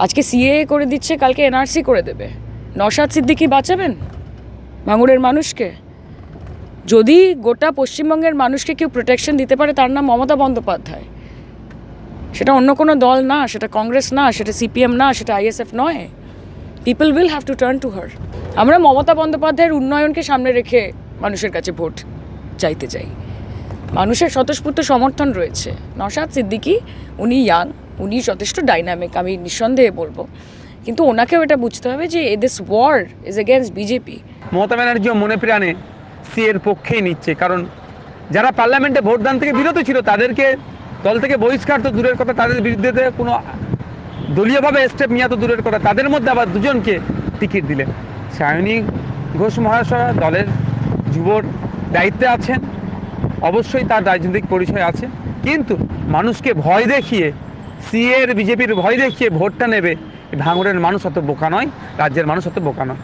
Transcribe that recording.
আজকে সিএ করে দিচ্ছে, কালকে এনআরসি করে দেবে। নওশাদ সিদ্দিকী বাঁচাবেন ভাঙড়ের মানুষকে? যদি গোটা পশ্চিমবঙ্গের মানুষকে কেউ প্রোটেকশন দিতে পারে তার নাম মমতা বন্দ্যোপাধ্যায়। সেটা অন্য কোনো দল না, সেটা কংগ্রেস না, সেটা সিপিএম না, সেটা আইএসএফ নয়। People will have to turn to her. আমরা মমতা বন্দ্যোপাধ্যায়ের উন্নয়নকে সামনে রেখে মানুষের কাছে ভোট চাইতে চাই। মানুষের স্বতঃস্ফূর্ত সমর্থন রয়েছে। নওশাদ সিদ্দিকী উনি ইয়াং, উনি যথেষ্ট ডাইনামিক, আমি নিঃসন্দেহে বলবো, কিন্তু ওনাকেও এটা বুঝতে হবে যে this war is against BJP. Mamata ব্যানার্জিও মনে প্রাণে সিএর পক্ষেই নিচ্ছে, কারণ যারা পার্লামেন্টে ভোটদান থেকে বিরত ছিল তাদেরকে দল থেকে বহিষ্কার তো দূরের কথা, তাদের বিরুদ্ধে কোনো দলীয়ভাবে স্টেপ নেওয়া তো দূরের কথা, তাদের মধ্যে আবার দুজনকে টিকিট দিলেন। সায়নী ঘোষ মহাশয় দলের যুবর দায়িত্বে আছেন, অবশ্যই তার রাজনৈতিক পরিচয় আছে, কিন্তু মানুষকে ভয় দেখিয়ে সিএর বিজেপির ভয় দেখিয়ে ভোটটা নেবে ভাঙড়ের মানুষ অত বোকা নয়, রাজ্যের মানুষ অত বোকা নয়।